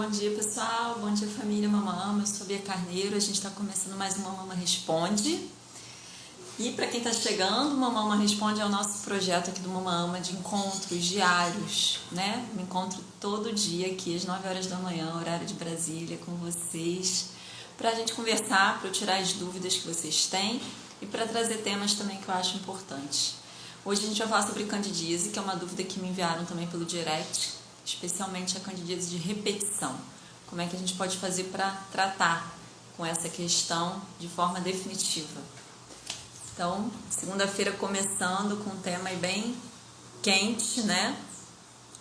Bom dia, pessoal. Bom dia, família Mamama. Eu sou Bia Carneiro. A gente está começando mais um Mamama Responde. E para quem está chegando, o Mamama Responde é o nosso projeto aqui do Mamama de encontros diários, né? Um encontro todo dia aqui às 9 horas da manhã, horário de Brasília, com vocês, para a gente conversar, para eu tirar as dúvidas que vocês têm e para trazer temas também que eu acho importantes. Hoje a gente vai falar sobre candidíase, que é uma dúvida que me enviaram também pelo direct, especialmente a candidíase de repetição. Como é que a gente pode fazer para tratar com essa questão de forma definitiva? Então, segunda-feira começando com um tema aí bem quente, né?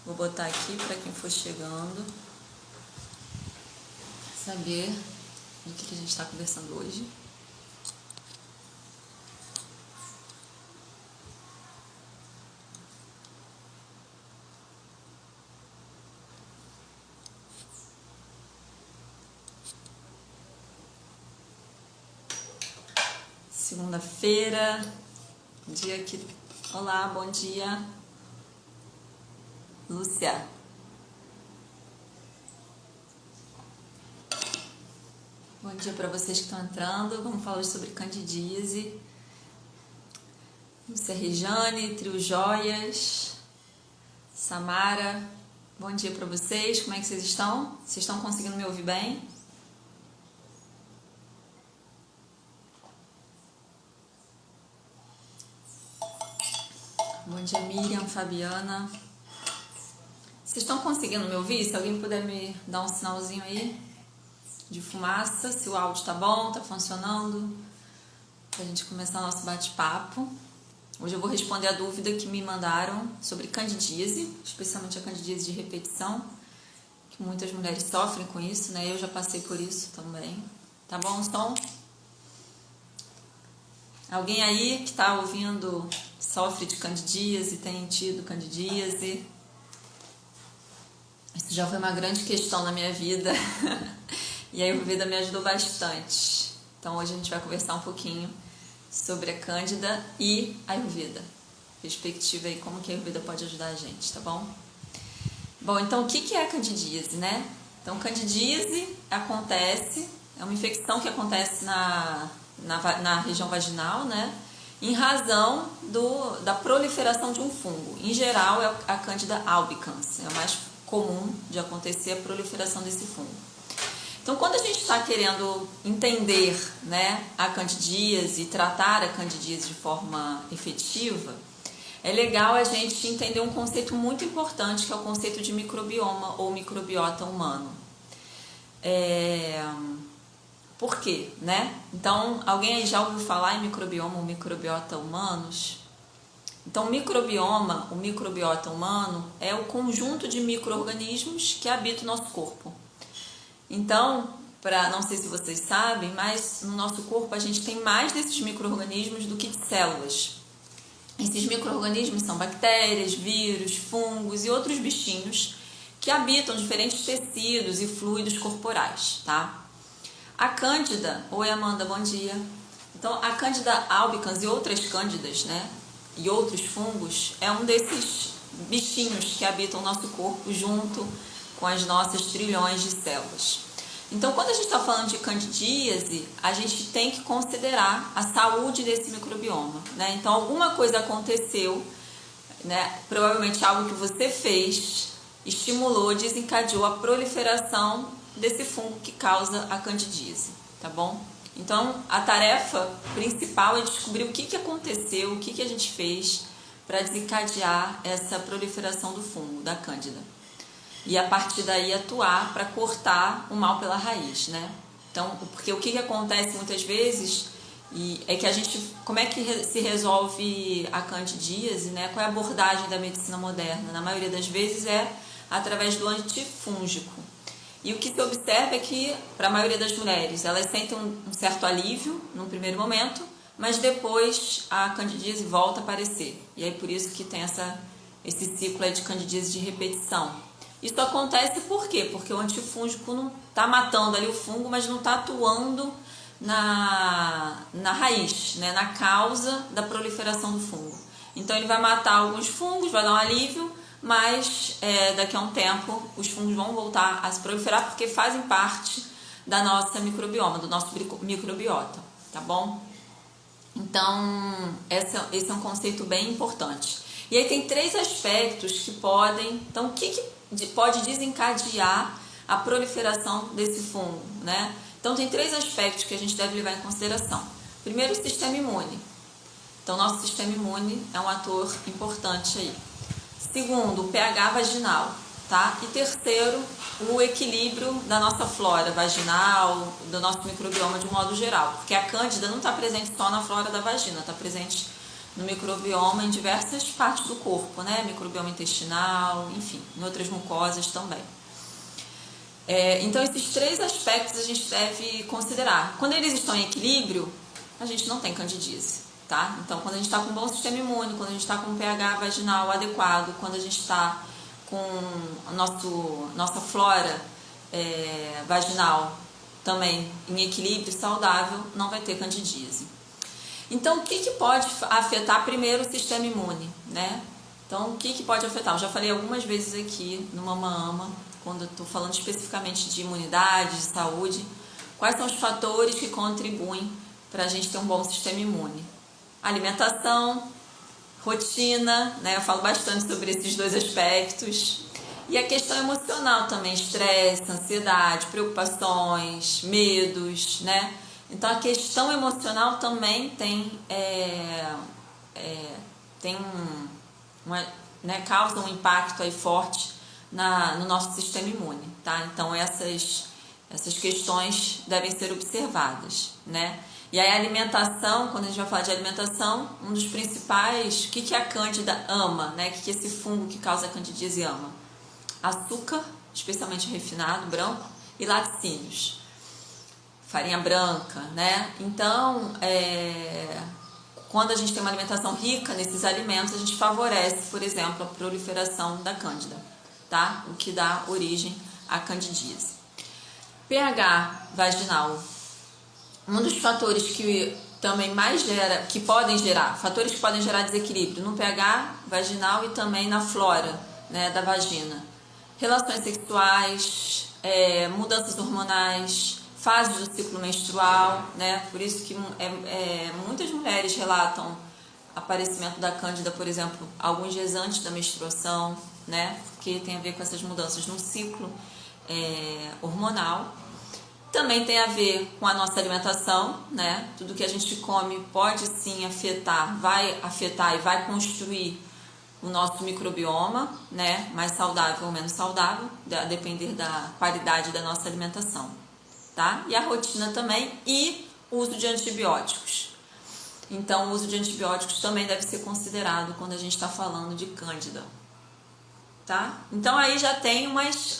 Vou botar aqui para quem for chegando saber do que a gente está conversando hoje. Segunda-feira, dia que... Olá, bom dia. Lúcia. Bom dia para vocês que estão entrando. Vamos falar hoje sobre candidíase. Lúcia Rejane, Trio Joias, Samara. Bom dia para vocês. Como é que vocês estão? Vocês estão conseguindo me ouvir bem? Bom dia, Miriam, Fabiana. Vocês estão conseguindo me ouvir? Se alguém puder me dar um sinalzinho aí de fumaça, se o áudio tá bom, tá funcionando, pra gente começar nosso bate-papo. Hoje eu vou responder a dúvida que me mandaram sobre candidíase, especialmente a candidíase de repetição, que muitas mulheres sofrem com isso, né? Eu já passei por isso também. Tá bom, som? Alguém aí que tá ouvindo sofre de candidíase, tem tido candidíase? Isso já foi uma grande questão na minha vida e a Ayurveda me ajudou bastante. Então hoje a gente vai conversar um pouquinho sobre a Cândida e a Ayurveda. Perspectiva aí, como que a Ayurveda pode ajudar a gente, tá bom? Bom, então o que é a candidíase, né? Então candidíase acontece, é uma infecção que acontece na região vaginal, né? Em razão da proliferação de um fungo. Em geral, é a Candida albicans. É o mais comum de acontecer a proliferação desse fungo. Então, quando a gente está querendo entender, né, a candidíase e tratar a candidíase de forma efetiva, é legal a gente entender um conceito muito importante, que é o conceito de microbioma ou microbiota humano. Por quê, né? Então, alguém aí já ouviu falar em microbioma ou microbiota humanos? Então, o microbiota humano é o conjunto de micro-organismos que habitam o nosso corpo. Então, não sei se vocês sabem, mas no nosso corpo a gente tem mais desses micro-organismos do que de células. Esses micro-organismos são bactérias, vírus, fungos e outros bichinhos que habitam diferentes tecidos e fluidos corporais, tá? A Cândida, oi Amanda, bom dia. Então, a Candida albicans e outras cândidas, né, e outros fungos, é um desses bichinhos que habitam o nosso corpo junto com as nossas trilhões de células. Então, quando a gente está falando de candidíase, a gente tem que considerar a saúde desse microbioma, né? Então, alguma coisa aconteceu, né, provavelmente algo que você fez, estimulou, desencadeou a proliferação desse fungo que causa a candidíase, tá bom? Então, a tarefa principal é descobrir o que aconteceu, o que a gente fez para desencadear essa proliferação do fungo, da cândida. E a partir daí atuar para cortar o mal pela raiz, né? Então, porque o que acontece muitas vezes é que a gente, como é que se resolve a candidíase, né? Qual é a abordagem da medicina moderna? Na maioria das vezes é através do antifúngico. E o que se observa é que, para a maioria das mulheres, elas sentem um certo alívio no primeiro momento, mas depois a candidíase volta a aparecer. E aí por isso que tem esse ciclo aí de candidíase de repetição. Isso acontece por quê? Porque o antifúngico não está matando ali o fungo, mas não está atuando na raiz, né? Na causa da proliferação do fungo. Então ele vai matar alguns fungos, vai dar um alívio, mas daqui a um tempo os fungos vão voltar a se proliferar porque fazem parte da nossa microbioma, do nosso microbiota, tá bom? Então, esse é um conceito bem importante. E aí tem 3 aspectos que podem... Então, o que pode desencadear a proliferação desse fungo, né? Então, tem 3 aspectos que a gente deve levar em consideração. Primeiro, o sistema imune. Então, nosso sistema imune é um ator importante aí. Segundo, o pH vaginal, tá? E terceiro, o equilíbrio da nossa flora vaginal, do nosso microbioma de um modo geral. Porque a cândida não está presente só na flora da vagina, está presente no microbioma em diversas partes do corpo, né? Microbioma intestinal, enfim, em outras mucosas também. Então, esses 3 aspectos a gente deve considerar. Quando eles estão em equilíbrio, a gente não tem candidíase, tá? Então, quando a gente está com um bom sistema imune, quando a gente está com um pH vaginal adequado, quando a gente está com a nossa flora vaginal também em equilíbrio saudável, não vai ter candidíase. Então, o que pode afetar primeiro o sistema imune, né? Então, o que pode afetar? Eu já falei algumas vezes aqui no Mama Ama, quando eu estou falando especificamente de imunidade, de saúde, quais são os fatores que contribuem para a gente ter um bom sistema imune? Alimentação, rotina, né? Eu falo bastante sobre esses 2 aspectos. E a questão emocional também, estresse, ansiedade, preocupações, medos, né? Então, a questão emocional também causa um impacto aí forte no nosso sistema imune, tá? Então, essas questões devem ser observadas, né? E aí, a alimentação, quando a gente vai falar de alimentação, um dos principais, o que a cândida ama, né? O que esse fungo que causa a candidíase ama? Açúcar, especialmente refinado, branco, e laticínios. Farinha branca, né? Então, quando a gente tem uma alimentação rica nesses alimentos, a gente favorece, por exemplo, a proliferação da cândida, tá? O que dá origem à candidíase. pH vaginal. Um dos fatores que também fatores que podem gerar desequilíbrio no pH vaginal e também na flora, né, da vagina. Relações sexuais, mudanças hormonais, fases do ciclo menstrual, né? Por isso que muitas mulheres relatam aparecimento da cândida, por exemplo, alguns dias antes da menstruação, né? Porque tem a ver com essas mudanças no ciclo hormonal. Também tem a ver com a nossa alimentação, né? Tudo que a gente come pode sim vai afetar e vai construir o nosso microbioma, né? Mais saudável ou menos saudável, a depender da qualidade da nossa alimentação, tá? E a rotina também e o uso de antibióticos. Então, o uso de antibióticos também deve ser considerado quando a gente está falando de cândida, tá? Então, aí já tem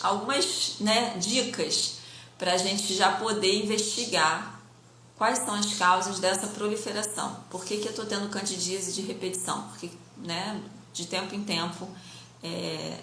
algumas, né, dicas para a gente já poder investigar quais são as causas dessa proliferação. Por que eu estou tendo candidíase de repetição? Porque, né, de tempo em tempo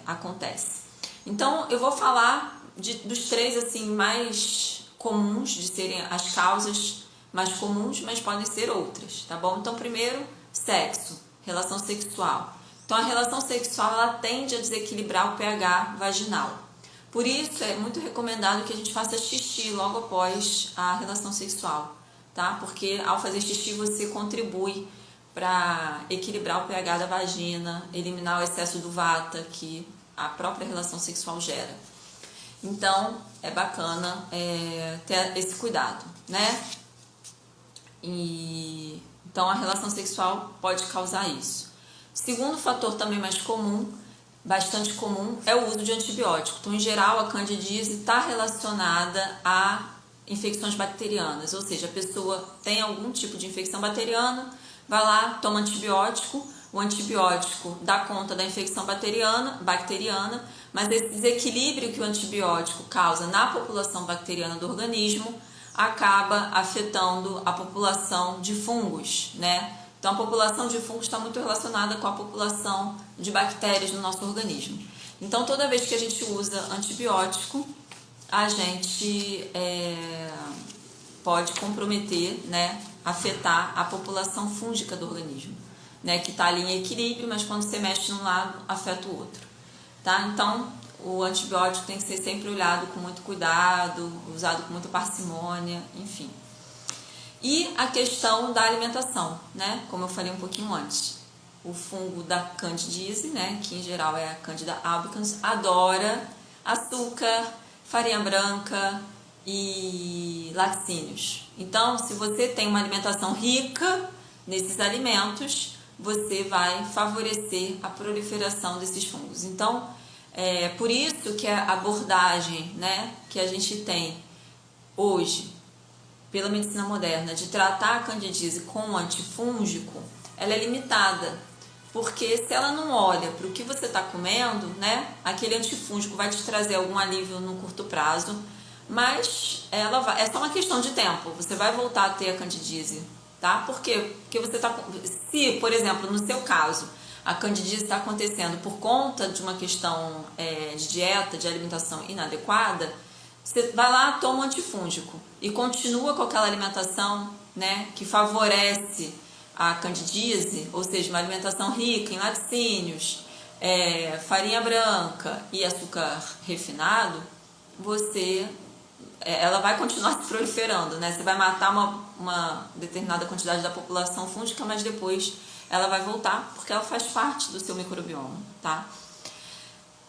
acontece. Então, eu vou falar dos 3 assim, mais comuns, de serem as causas mais comuns, mas podem ser outras, tá bom? Então, primeiro, sexo, relação sexual. Então, a relação sexual ela tende a desequilibrar o pH vaginal. Por isso, é muito recomendado que a gente faça xixi logo após a relação sexual, tá? Porque ao fazer xixi você contribui para equilibrar o pH da vagina, eliminar o excesso do vata que a própria relação sexual gera. Então, é bacana ter esse cuidado, né? Então, a relação sexual pode causar isso. Segundo fator também mais comum, bastante comum, é o uso de antibiótico. Então, em geral, a candidíase está relacionada a infecções bacterianas, ou seja, a pessoa tem algum tipo de infecção bacteriana, vai lá, toma antibiótico, o antibiótico dá conta da infecção bacteriana, mas esse desequilíbrio que o antibiótico causa na população bacteriana do organismo acaba afetando a população de fungos, né? Então, a população de fungos está muito relacionada com a população de bactérias no nosso organismo. Então, toda vez que a gente usa antibiótico, a gente pode comprometer, né, afetar a população fúngica do organismo, né, que está ali em equilíbrio, mas quando você mexe num lado, afeta o outro. tá? Então, o antibiótico tem que ser sempre olhado com muito cuidado, usado com muita parcimônia, enfim. E a questão da alimentação, né? Como eu falei um pouquinho antes. O fungo da candidíase, né? Que em geral é a Candida albicans, adora açúcar, farinha branca e laticínios. Então, se você tem uma alimentação rica nesses alimentos, você vai favorecer a proliferação desses fungos. Então, é por isso que a abordagem, né, que a gente tem hoje pela medicina moderna de tratar a candidíase com um antifúngico, ela é limitada. Porque se ela não olha para o que você está comendo, né, aquele antifúngico vai te trazer algum alívio no curto prazo, mas é só uma questão de tempo. Você vai voltar a ter a candidíase, tá? Por quê? Porque você está... Se, por exemplo, no seu caso, a candidíase está acontecendo por conta de uma questão de dieta, de alimentação inadequada, você vai lá, toma um antifúngico e continua com aquela alimentação, né, que favorece a candidíase, ou seja, uma alimentação rica em laticínios, farinha branca e açúcar refinado, ela vai continuar se proliferando, né? Você vai matar uma determinada quantidade da população fúngica, mas depois ela vai voltar, porque ela faz parte do seu microbioma, tá?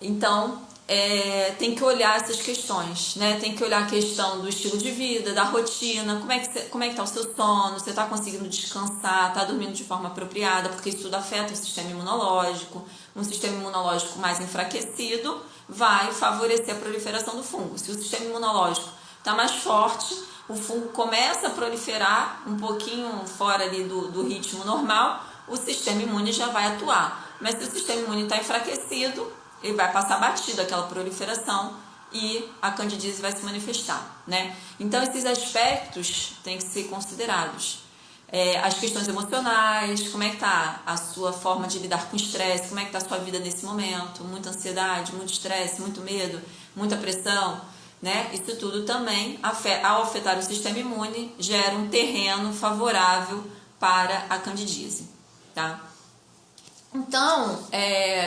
Então, tem que olhar essas questões, né? Tem que olhar a questão do estilo de vida, da rotina, como é que tá o seu sono, você está conseguindo descansar, está dormindo de forma apropriada, porque isso tudo afeta o sistema imunológico. Um sistema imunológico mais enfraquecido vai favorecer a proliferação do fungo. Se o sistema imunológico está mais forte, o fungo começa a proliferar um pouquinho fora ali do ritmo normal, o sistema imune já vai atuar. Mas se o sistema imune está enfraquecido, ele vai passar batido aquela proliferação e a candidíase vai se manifestar, né? Então, esses aspectos têm que ser considerados. As questões emocionais, como é que está a sua forma de lidar com estresse, como é que está a sua vida nesse momento, muita ansiedade, muito estresse, muito medo, muita pressão, né? Isso tudo também, ao afetar o sistema imune, gera um terreno favorável para a candidíase, tá? Então,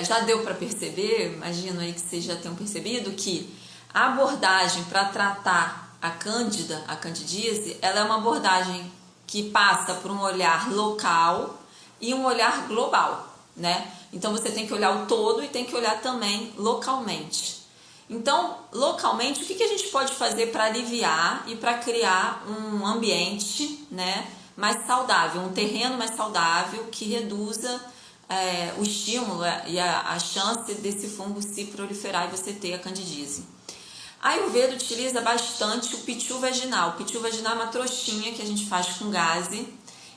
já deu para perceber, imagino aí que vocês já tenham percebido, que a abordagem para tratar a candidíase, ela é uma abordagem que passa por um olhar local e um olhar global, né? Então, você tem que olhar o todo e tem que olhar também localmente. Então, localmente, o que a gente pode fazer para aliviar e para criar um ambiente, né, mais saudável, um terreno mais saudável que reduza o estímulo e a chance desse fungo se proliferar e você ter a candidíase. A Ayurveda utiliza bastante o pitiu vaginal. O pitiu vaginal é uma trouxinha que a gente faz com gaze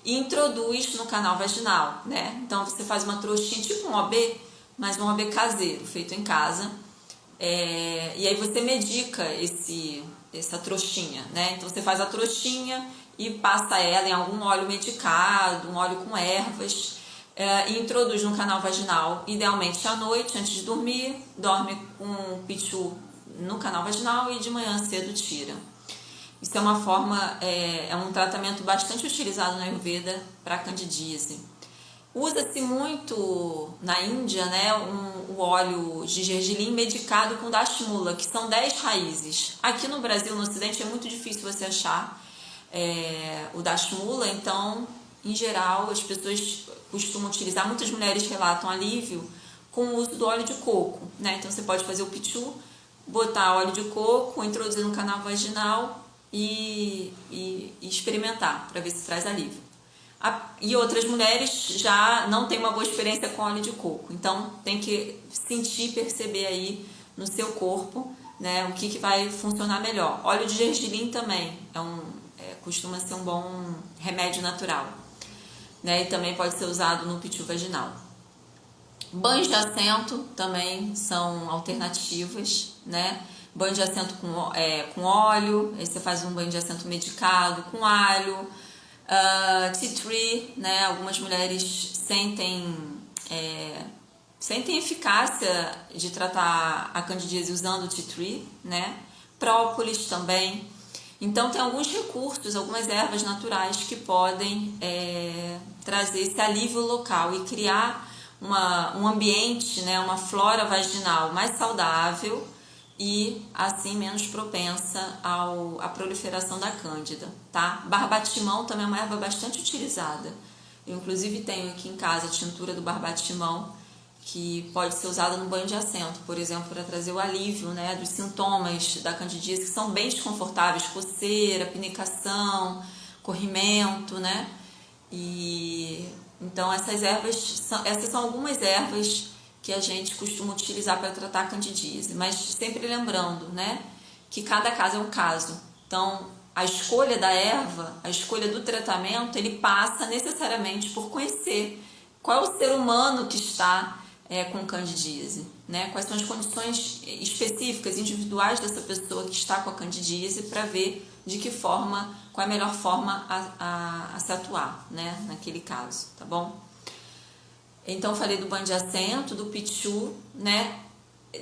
e introduz no canal vaginal, né? Então você faz uma trouxinha, tipo um OB, mas um OB caseiro, feito em casa. E aí você medica essa trouxinha, né? Então você faz a trouxinha e passa ela em algum óleo medicado, um óleo com ervas, e introduz no canal vaginal, idealmente à noite, antes de dormir, dorme com o pitiu no canal vaginal e de manhã cedo tira. Isso é uma forma, é um tratamento bastante utilizado na Ayurveda para candidíase. Usa-se muito na Índia, né, o óleo de gergelim medicado com dashmula, que são 10 raízes. Aqui no Brasil, no Ocidente, é muito difícil você achar o dashmula, então, em geral, as pessoas costumam utilizar, muitas mulheres relatam alívio com o uso do óleo de coco, né? Então, você pode fazer o pitiu, botar óleo de coco, introduzir no canal vaginal e experimentar para ver se traz alívio. E outras mulheres já não têm uma boa experiência com óleo de coco, então tem que sentir, perceber aí no seu corpo, né, o que vai funcionar melhor. Óleo de gergelim também costuma ser um bom remédio natural, né, e também pode ser usado no pitiu vaginal. Banhos de assento também são alternativas, né? Banho de assento com óleo, aí você faz um banho de assento medicado com alho. Tea tree, né? Algumas mulheres sentem eficácia de tratar a candidíase usando o tea tree, né? Própolis também. Então tem alguns recursos, algumas ervas naturais que podem trazer esse alívio local e criar um ambiente, né, uma flora vaginal mais saudável e assim menos propensa à proliferação da cândida, tá? Barbatimão também é uma erva bastante utilizada. Eu inclusive tenho aqui em casa a tintura do barbatimão, que pode ser usada no banho de assento, por exemplo, para trazer o alívio, né, dos sintomas da candidíase, que são bem desconfortáveis, coceira, pinicação, corrimento, né? E então essas são algumas ervas que a gente costuma utilizar para tratar a candidíase, mas sempre lembrando, né, que cada caso é um caso. Então, a escolha da erva, a escolha do tratamento, ele passa necessariamente por conhecer qual é o ser humano que está com candidíase, né? Quais são as condições específicas, individuais dessa pessoa que está com a candidíase, para ver de que forma, qual é a melhor forma a se atuar, né, naquele caso, tá bom? Então, falei do banho de assento, do pichu, né?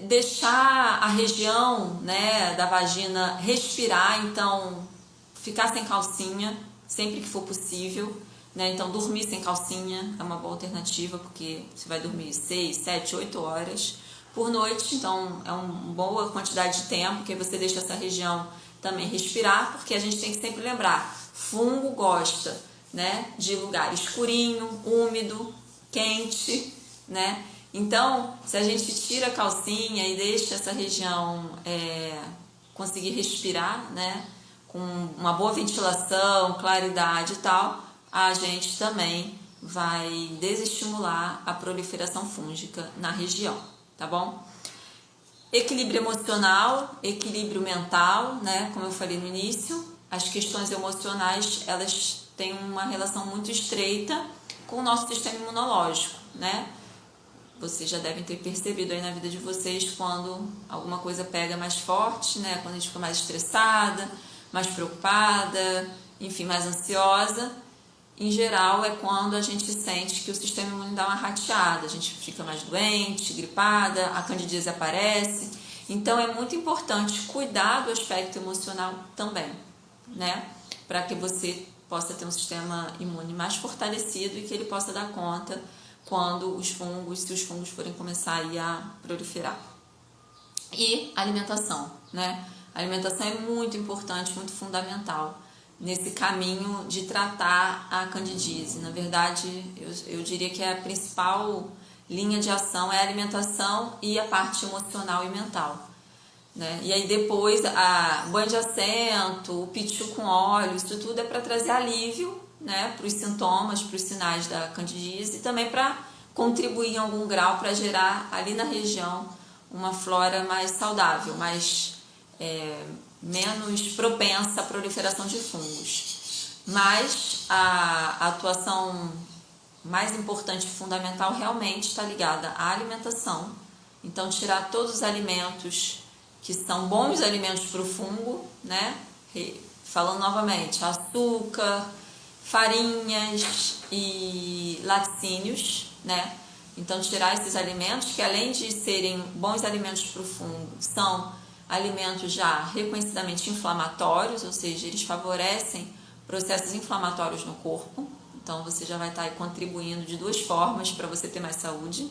Deixar a região, né, da vagina respirar, então, ficar sem calcinha, sempre que for possível, né? Então, dormir sem calcinha é uma boa alternativa, porque você vai dormir 6, 7, 8 horas por noite, então é uma boa quantidade de tempo que você deixa essa região também respirar, porque a gente tem que sempre lembrar, fungo gosta, né, de lugar escurinho, úmido, quente, né? Então, se a gente tira a calcinha e deixa essa região conseguir respirar, né, com uma boa ventilação, claridade e tal, a gente também vai desestimular a proliferação fúngica na região, tá bom? Equilíbrio emocional, equilíbrio mental, né? Como eu falei no início, as questões emocionais, elas têm uma relação muito estreita com o nosso sistema imunológico, né? Vocês já devem ter percebido aí na vida de vocês quando alguma coisa pega mais forte, né? Quando a gente fica mais estressada, mais preocupada, enfim, mais ansiosa. Em geral, é quando a gente sente que o sistema imune dá uma rateada, a gente fica mais doente, gripada, a candidíase aparece. Então, é muito importante cuidar do aspecto emocional também, né? Para que você possa ter um sistema imune mais fortalecido e que ele possa dar conta quando se os fungos forem começar aí a proliferar. E alimentação, né? A alimentação é muito importante, muito fundamental nesse caminho de tratar a candidíase. Na verdade, eu diria que a principal linha de ação é a alimentação e a parte emocional e mental, né? E aí depois, a banho de assento, o pichu com óleo, isso tudo é para trazer alívio, né, para os sintomas, para os sinais da candidíase e também para contribuir em algum grau para gerar ali na região uma flora mais saudável, menos propensa à proliferação de fungos. Mas a atuação mais importante e fundamental realmente está ligada à alimentação. Então, tirar todos os alimentos que são bons alimentos para o fungo, né? Falando novamente, açúcar, farinhas e laticínios, né? Então, tirar esses alimentos que, além de serem bons alimentos para o fungo, são alimentos já reconhecidamente inflamatórios, ou seja, eles favorecem processos inflamatórios no corpo. Então, você já vai estar aí contribuindo de duas formas para você ter mais saúde.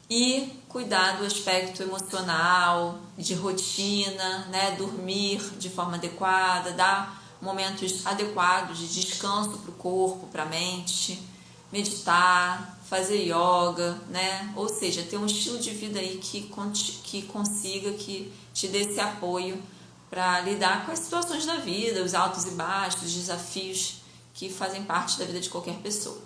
E cuidar do aspecto emocional, de rotina, né? Dormir de forma adequada, dar momentos adequados de descanso para o corpo, para a mente, meditar, fazer yoga, né? Ou seja, ter um estilo de vida aí que consiga, que te dê esse apoio para lidar com as situações da vida, os altos e baixos, os desafios que fazem parte da vida de qualquer pessoa.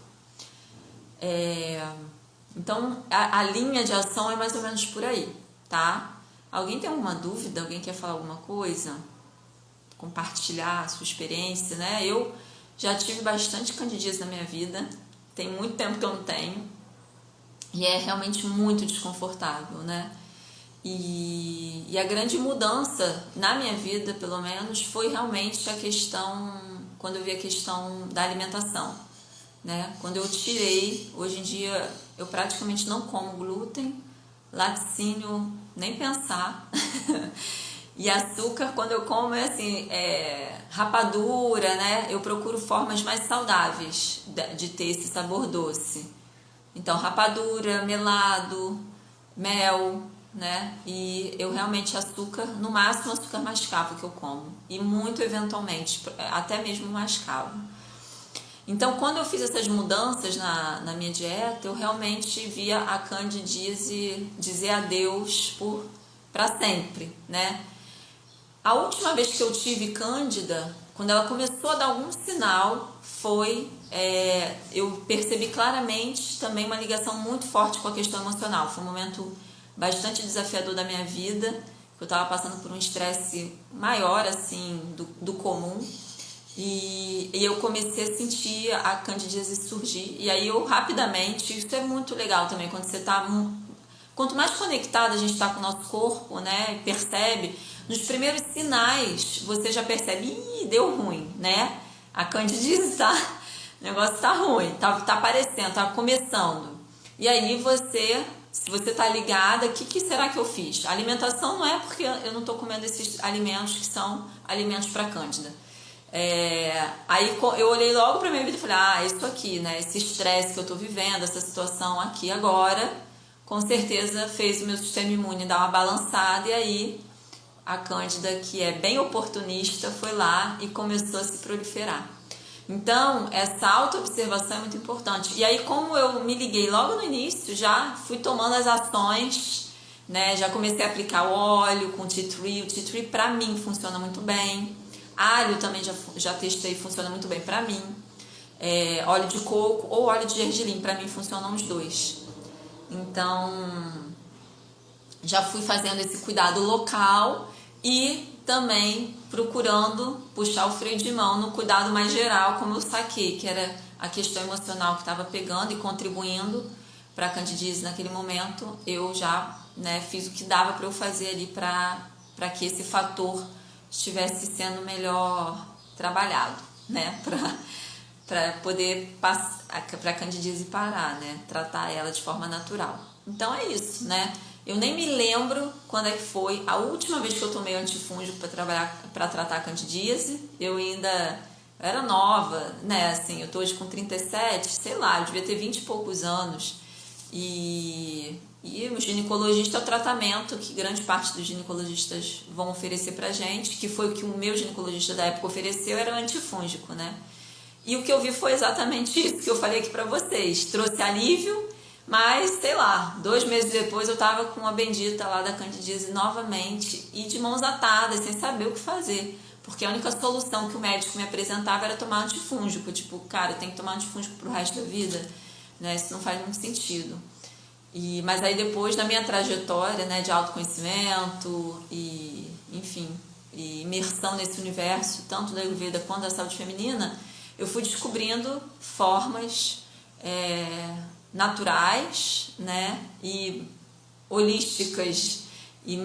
Então, a linha de ação é mais ou menos por aí, tá? Alguém tem alguma dúvida? Alguém quer falar alguma coisa? Compartilhar a sua experiência, né? Eu já tive bastante candidíase na minha vida, tem muito tempo que eu não tenho, e é realmente muito desconfortável, né? E a grande mudança na minha vida, pelo menos, foi realmente a questão, quando eu vi a questão da alimentação, né? Quando eu tirei, hoje em dia eu praticamente não como glúten, laticínio, nem pensar. E açúcar, quando eu como, é assim, rapadura, né? Eu procuro formas mais saudáveis de ter esse sabor doce. Então, rapadura, melado, mel, né? E eu realmente açúcar, no máximo açúcar mascavo que eu como. E muito eventualmente, até mesmo mascavo. Então, quando eu fiz essas mudanças na minha dieta, eu realmente via a candidíase dizer adeus para sempre, né? A última vez que eu tive cândida, quando ela começou a dar algum sinal, eu percebi claramente também uma ligação muito forte com a questão emocional. Foi um momento bastante desafiador da minha vida, eu estava passando por um estresse maior assim do comum, e eu comecei a sentir a candidíase surgir. E aí eu rapidamente, isso é muito legal também, quando você está, quanto mais conectado a gente está com o nosso corpo, né, percebe, nos primeiros sinais você já percebe, deu ruim, né, a candidíase o negócio tá ruim, tá aparecendo, tá começando. E aí se você tá ligada, o que será que eu fiz? A alimentação não é porque eu não tô comendo esses alimentos que são alimentos para cândida. Aí eu olhei logo pra minha vida e falei, isso aqui, né, esse estresse que eu tô vivendo, essa situação aqui agora, com certeza fez o meu sistema imune dar uma balançada, e aí a cândida, que é bem oportunista, foi lá e começou a se proliferar. Então, essa autoobservação é muito importante. E aí, como eu me liguei logo no início, já fui tomando as ações, né? Já comecei a aplicar o óleo com tea tree. O tea tree, pra mim, funciona muito bem. Alho também já testei, funciona muito bem pra mim. Óleo de coco ou óleo de gergelim, pra mim funcionam os dois. Então, já fui fazendo esse cuidado local e também procurando puxar o freio de mão no cuidado mais geral, como eu saquei, que era a questão emocional que estava pegando e contribuindo para a candidíase naquele momento. Eu já, né, fiz o que dava para eu fazer ali para que esse fator estivesse sendo melhor trabalhado, né, para poder para a candidíase parar, né, tratar ela de forma natural. Então é isso, né? Eu nem me lembro quando é que foi a última vez que eu tomei antifúngico para tratar a candidíase. Eu era nova, né? Assim, eu tô hoje com 37, sei lá, eu devia ter 20 e poucos anos. E o ginecologista é o tratamento que grande parte dos ginecologistas vão oferecer pra gente, que foi o que o meu ginecologista da época ofereceu, era o antifúngico, né? E o que eu vi foi exatamente isso que eu falei aqui pra vocês. Trouxe alívio. Mas, sei lá, 2 meses depois eu tava com a bendita lá da candidíase novamente e de mãos atadas, sem saber o que fazer. Porque a única solução que o médico me apresentava era tomar antifúngico. Tipo, cara, tem que tomar antifúngico pro resto da vida, né? Isso não faz muito sentido. Mas aí depois, na minha trajetória, né, de autoconhecimento e, enfim, e imersão nesse universo, tanto da Ayurveda quanto da saúde feminina, eu fui descobrindo formas naturais, né, e holísticas, e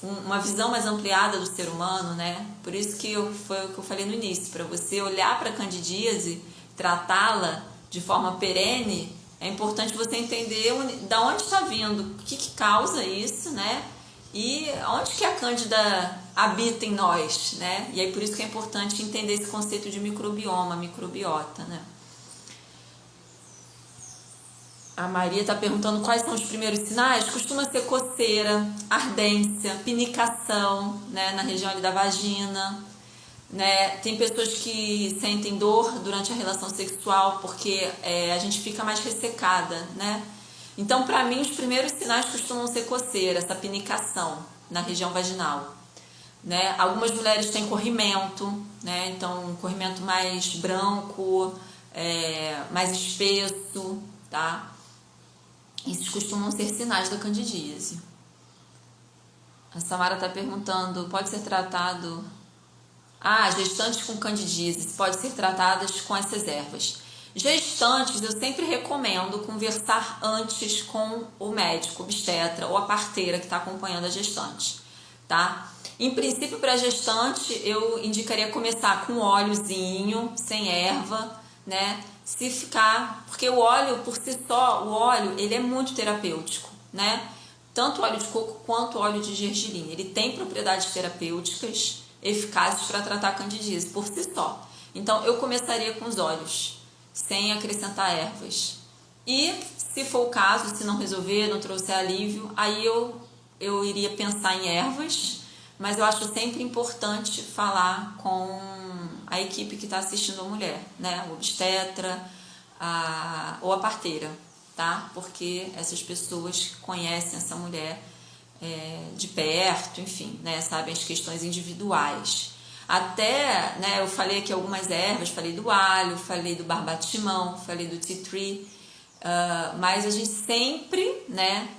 uma visão mais ampliada do ser humano, né? Por isso que foi o que eu falei no início, para você olhar para a candidíase, tratá-la de forma perene, é importante você entender da onde está vindo, o que causa isso, né? E onde que a cândida habita em nós, né? E aí por isso que é importante entender esse conceito de microbioma, microbiota, né? A Maria está perguntando quais são os primeiros sinais. Costuma ser coceira, ardência, pinicação, né, na região ali da vagina, né? Tem pessoas que sentem dor durante a relação sexual porque a gente fica mais ressecada, né? Então, para mim, os primeiros sinais costumam ser coceira, essa pinicação na região vaginal, né? Algumas mulheres têm corrimento, né? Então, um corrimento mais branco, mais espesso, tá? Esses costumam ser sinais da candidíase. A Samara está perguntando, pode ser tratado... gestantes com candidíase pode ser tratadas com essas ervas. Gestantes, eu sempre recomendo conversar antes com o médico obstetra ou a parteira que está acompanhando a gestante, tá? Em princípio, para gestante, eu indicaria começar com óleozinho, sem erva, né? Se ficar, porque o óleo por si só, ele é muito terapêutico, né? Tanto o óleo de coco quanto o óleo de gergelim, ele tem propriedades terapêuticas eficazes para tratar a candidíase por si só. Então eu começaria com os óleos, sem acrescentar ervas, E se for o caso, se não resolver, não trouxer alívio, aí eu iria pensar em ervas, mas eu acho sempre importante falar com a equipe que está assistindo a mulher, né? O obstetra ou a parteira, tá? Porque essas pessoas conhecem essa mulher de perto, enfim, né? Sabem as questões individuais. Até, né, eu falei aqui algumas ervas, falei do alho, falei do barbatimão, falei do tea tree, mas a gente sempre, né,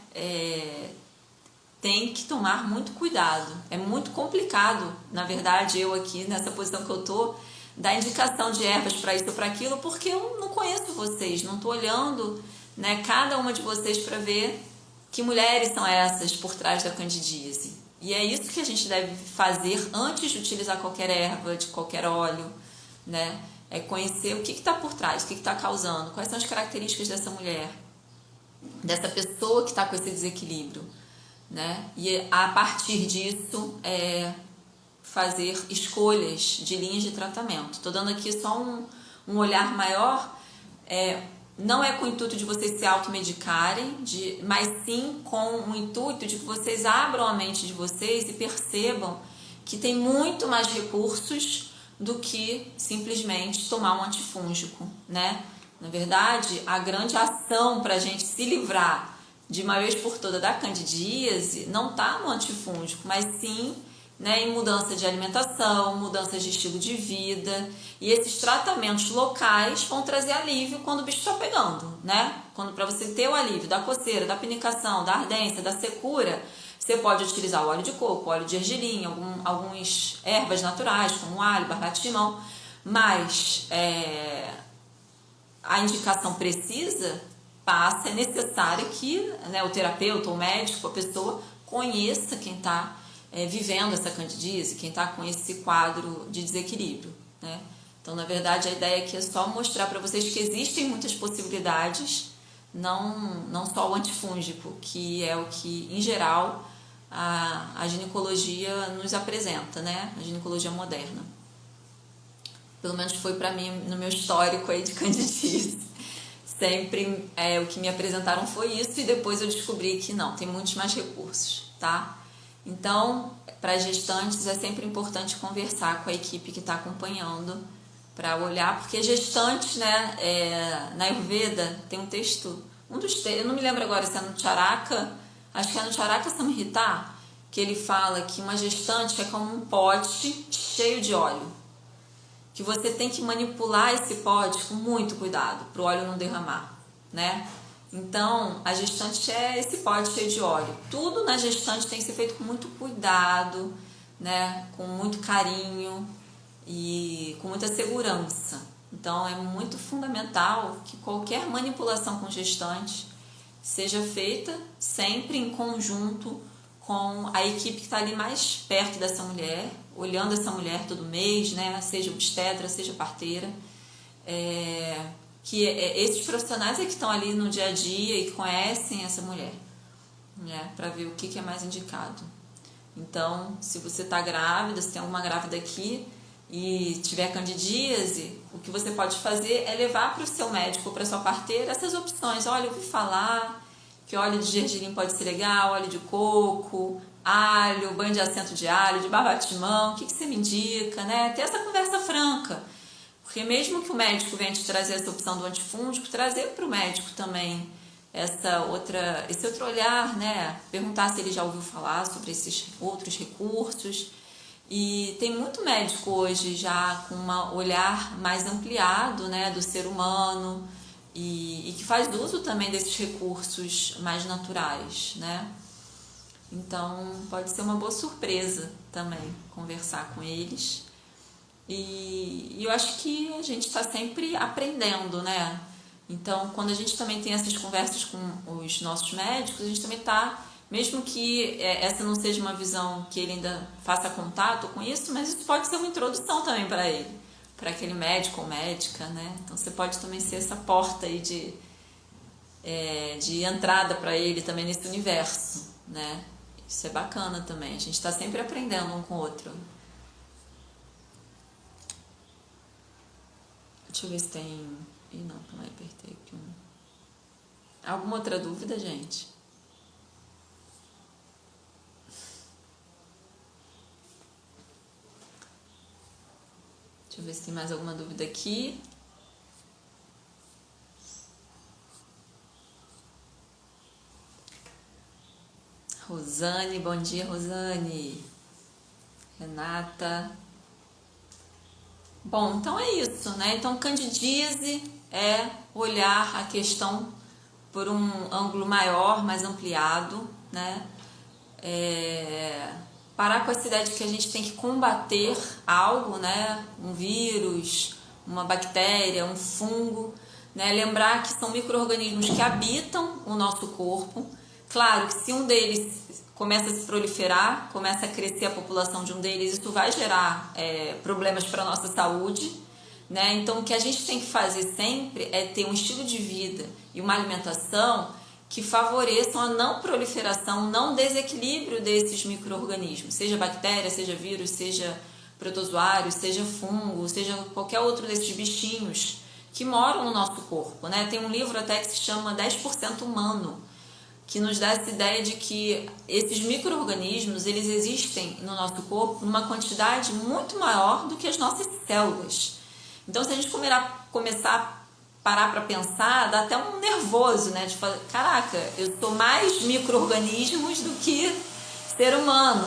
tem que tomar muito cuidado. É muito complicado, na verdade, eu aqui nessa posição que eu tô, dar indicação de ervas para isso ou para aquilo, porque eu não conheço vocês, não tô olhando, né, cada uma de vocês para ver que mulheres são essas por trás da candidíase. E é isso que a gente deve fazer antes de utilizar qualquer erva, de qualquer óleo, né? É conhecer o que está por trás, o que está causando, quais são as características dessa mulher, dessa pessoa que está com esse desequilíbrio, né? E a partir disso, fazer escolhas de linhas de tratamento. Estou dando aqui só um olhar maior, não é com o intuito de vocês se automedicarem, mas sim com o intuito de que vocês abram a mente de vocês e percebam que tem muito mais recursos do que simplesmente tomar um antifúngico, né? Na verdade, a grande ação para a gente se livrar de uma vez por toda da candidíase não está no antifúngico, mas sim, né, em mudança de alimentação, mudanças de estilo de vida, e esses tratamentos locais vão trazer alívio quando o bicho está pegando, né? Quando, para você ter o alívio da coceira, da pinicação, da ardência, da secura, você pode utilizar o óleo de coco, óleo de gergelim, algumas ervas naturais, como alho, barbatimão, mas a indicação precisa passa, é necessário que, né, o terapeuta, o médico, a pessoa conheça quem está vivendo essa candidíase, quem está com esse quadro de desequilíbrio, né? Então, na verdade, a ideia aqui é só mostrar para vocês que existem muitas possibilidades, não só o antifúngico, que é o que, em geral, a ginecologia nos apresenta, né? A ginecologia moderna. Pelo menos foi para mim, no meu histórico aí de candidíase. Sempre o que me apresentaram foi isso, e depois eu descobri que não, tem muitos mais recursos, tá? Então, para gestantes é sempre importante conversar com a equipe que está acompanhando para olhar, porque gestantes, né, na Ayurveda tem um texto, eu não me lembro agora se é no Charaka, acho que é no Charaka Samhita, que ele fala que uma gestante é como um pote cheio de óleo, que você tem que manipular esse pote com muito cuidado para o óleo não derramar, né? Então, a gestante é esse pote cheio de óleo. Tudo na gestante tem que ser feito com muito cuidado, né? Com muito carinho e com muita segurança. Então, é muito fundamental que qualquer manipulação com gestante seja feita sempre em conjunto com a equipe que está ali mais perto dessa mulher, olhando essa mulher todo mês, né? Seja obstetra, seja parteira, esses profissionais que estão ali no dia a dia e que conhecem essa mulher, né? Para ver o que é mais indicado. Então, se você está grávida, se tem alguma grávida aqui e tiver candidíase, o que você pode fazer é levar para o seu médico ou para sua parteira essas opções. Olha, eu ouvi falar que óleo de gergelim pode ser legal, óleo de coco, alho, banho de assento de alho, de barbatimão, o que você me indica, né? Ter essa conversa franca, porque mesmo que o médico venha te trazer essa opção do antifúngico, trazer para o médico também esse outro olhar, né? Perguntar se ele já ouviu falar sobre esses outros recursos. E tem muito médico hoje já com um olhar mais ampliado, né, do ser humano, e que faz uso também desses recursos mais naturais, né? Então, pode ser uma boa surpresa também conversar com eles. E eu acho que a gente está sempre aprendendo, né? Então, quando a gente também tem essas conversas com os nossos médicos, a gente também está, mesmo que essa não seja uma visão que ele ainda faça contato com isso, mas isso pode ser uma introdução também para ele, para aquele médico ou médica, né? Então, você pode também ser essa porta aí de entrada para ele também nesse universo, né? Isso é bacana também, a gente está sempre aprendendo um com o outro. Deixa eu ver se tem... Ih, não, calma aí, apertei aqui um. Alguma outra dúvida, gente? Deixa eu ver se tem mais alguma dúvida aqui. Rosane, bom dia, Rosane. Renata. Bom, então é isso, né? Então, candidíase é olhar a questão por um ângulo maior, mais ampliado, né? Parar com essa ideia de que a gente tem que combater algo, né? Um vírus, uma bactéria, um fungo, né? Lembrar que são micro-organismos que habitam o nosso corpo. Claro que se um deles começa a se proliferar, começa a crescer a população de um deles, isso vai gerar problemas para a nossa saúde, né? Então, o que a gente tem que fazer sempre é ter um estilo de vida e uma alimentação que favoreçam a não proliferação, não desequilíbrio desses micro-organismos, seja bactéria, seja vírus, seja protozoário, seja fungo, seja qualquer outro desses bichinhos que moram no nosso corpo, né? Tem um livro até que se chama 10% Humano, que nos dá essa ideia de que esses micro-organismos, eles existem no nosso corpo numa quantidade muito maior do que as nossas células. Então, se a gente começar a parar para pensar, dá até um nervoso, né? De falar, caraca, eu sou mais micro-organismos do que ser humano.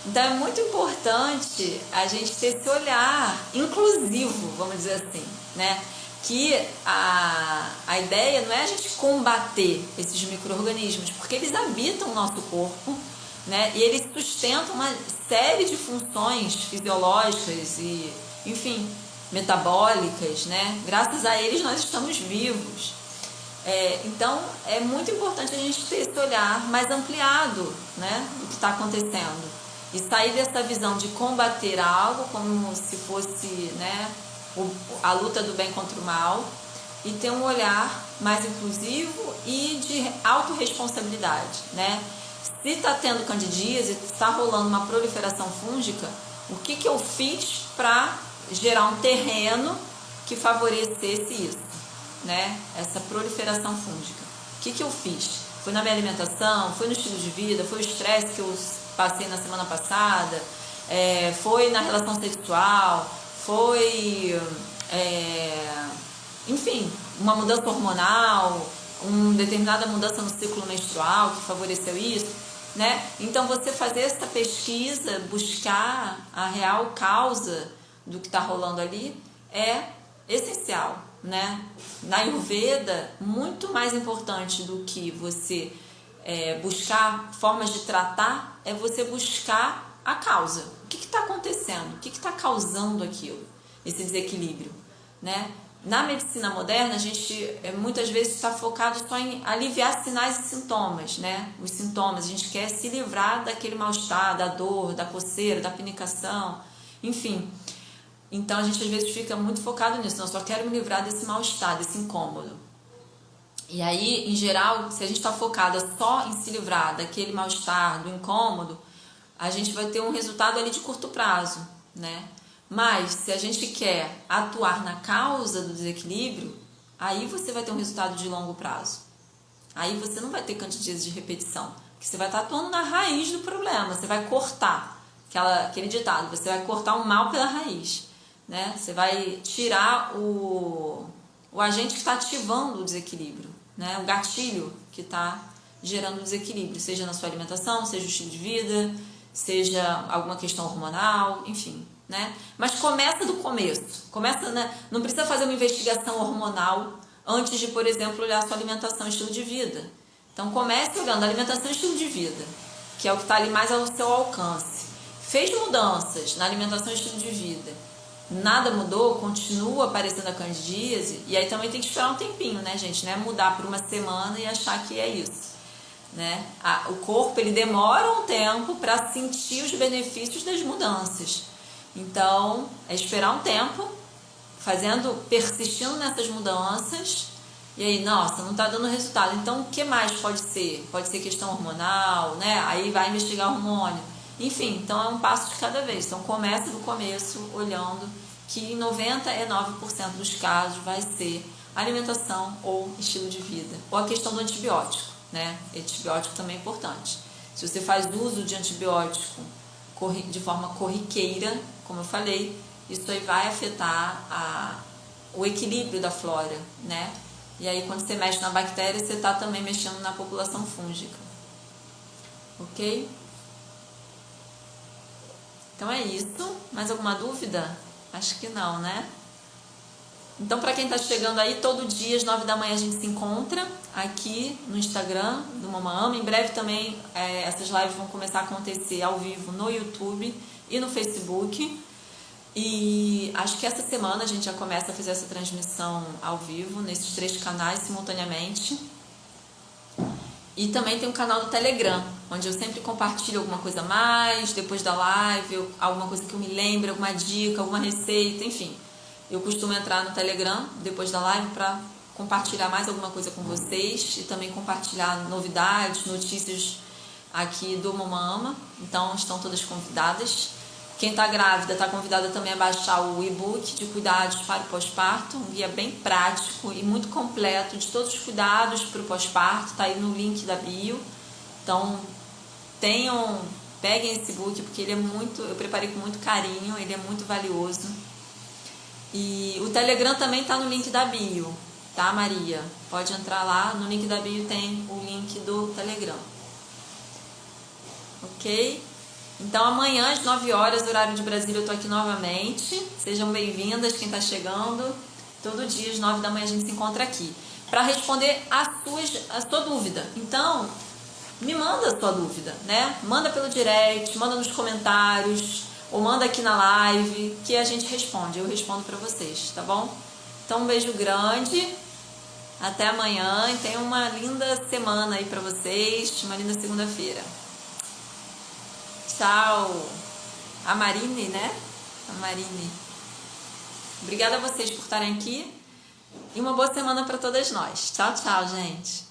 Então, é muito importante a gente ter esse olhar inclusivo, vamos dizer assim, né? Que a ideia não é a gente combater esses micro-organismos, porque eles habitam o nosso corpo, né? E eles sustentam uma série de funções fisiológicas e, enfim, metabólicas, né? Graças a eles nós estamos vivos. Então, é muito importante a gente ter esse olhar mais ampliado, né, do que está acontecendo. E sair dessa visão de combater algo como se fosse, né, a luta do bem contra o mal, e ter um olhar mais inclusivo e de autorresponsabilidade, né? Se está tendo candidíase, está rolando uma proliferação fúngica, o que eu fiz para gerar um terreno que favorecesse isso, né? Essa proliferação fúngica. O que eu fiz? Foi na minha alimentação, foi no estilo de vida, foi o estresse que eu passei na semana passada, foi na relação sexual, foi, enfim, uma mudança hormonal, uma determinada mudança no ciclo menstrual que favoreceu isso, né? Então, você fazer essa pesquisa, buscar a real causa do que está rolando ali é essencial, né? Na Ayurveda, muito mais importante do que você buscar formas de tratar é você buscar a causa. O que está acontecendo? O que está causando aquilo? Esse desequilíbrio, né? Na medicina moderna, a gente muitas vezes está focado só em aliviar sinais e sintomas, né? Os sintomas, a gente quer se livrar daquele mal-estar, da dor, da coceira, da pinicação, enfim. Então, a gente às vezes fica muito focado nisso. Não, eu só quero me livrar desse mal-estar, desse incômodo. E aí, em geral, se a gente está focada só em se livrar daquele mal-estar, do incômodo, a gente vai ter um resultado ali de curto prazo, né? Mas, se a gente quer atuar na causa do desequilíbrio, aí você vai ter um resultado de longo prazo. Aí você não vai ter candidíase de repetição, porque você vai estar atuando na raiz do problema, você vai cortar, aquele ditado, você vai cortar o mal pela raiz, né? Você vai tirar o agente que está ativando o desequilíbrio, né? O gatilho que está gerando o desequilíbrio, seja na sua alimentação, seja o estilo de vida, seja alguma questão hormonal, enfim, né? Mas começa do começo, né? Não precisa fazer uma investigação hormonal antes de, por exemplo, olhar a sua alimentação e estilo de vida. Então comece olhando a alimentação e estilo de vida, que é o que está ali mais ao seu alcance. Fez mudanças na alimentação e estilo de vida, nada mudou, continua aparecendo a candidíase, e aí também tem que esperar um tempinho, né, gente? Não é mudar por uma semana e achar que é isso, né? O corpo, ele demora um tempo para sentir os benefícios das mudanças. Então, é esperar um tempo, persistindo nessas mudanças, e aí, nossa, não está dando resultado. Então, o que mais pode ser? Pode ser questão hormonal, né? Aí vai investigar hormônio. Enfim, então é um passo de cada vez. Então, começa do começo, olhando que em 99% dos casos vai ser alimentação ou estilo de vida. Ou a questão do antibiótico, né? Antibiótico também é importante. Se você faz uso de antibiótico de forma corriqueira, como eu falei, isso aí vai afetar o equilíbrio da flora, né? E aí quando você mexe na bactéria, você está também mexendo na população fúngica. Ok? Então é isso. Mais alguma dúvida? Acho que não, né? Então, para quem está chegando aí, todo dia às 9 da manhã a gente se encontra aqui no Instagram do Mama Ama. Em breve também essas lives vão começar a acontecer ao vivo no YouTube e no Facebook. E acho que essa semana a gente já começa a fazer essa transmissão ao vivo nesses 3 canais simultaneamente. E também tem um canal do Telegram, onde eu sempre compartilho alguma coisa a mais, depois da live, alguma coisa que eu me lembre, alguma dica, alguma receita, enfim. Eu costumo entrar no Telegram depois da live para compartilhar mais alguma coisa com vocês e também compartilhar novidades, notícias aqui do Mama Ama. Então estão todas convidadas. Quem está grávida está convidada também a baixar o e-book de cuidados para o pós-parto, um guia bem prático e muito completo de todos os cuidados para o pós-parto, está aí no link da bio. Então peguem esse e-book porque ele eu preparei com muito carinho, ele é muito valioso. E o Telegram também está no link da bio, tá, Maria? Pode entrar lá, no link da bio tem o link do Telegram. Ok? Então amanhã às 9 horas, horário de Brasília, eu tô aqui novamente. Sejam bem-vindas, quem tá chegando. Todo dia às 9 da manhã a gente se encontra aqui para responder a sua dúvida. Então, me manda a sua dúvida, né? Manda pelo direct, manda nos comentários, ou manda aqui na live, que a gente responde. Eu respondo para vocês, tá bom? Então, um beijo grande. Até amanhã e tenha uma linda semana aí para vocês. Uma linda segunda-feira. Tchau. A Marine, né? A Marine. Obrigada a vocês por estarem aqui. E uma boa semana para todas nós. Tchau, tchau, gente.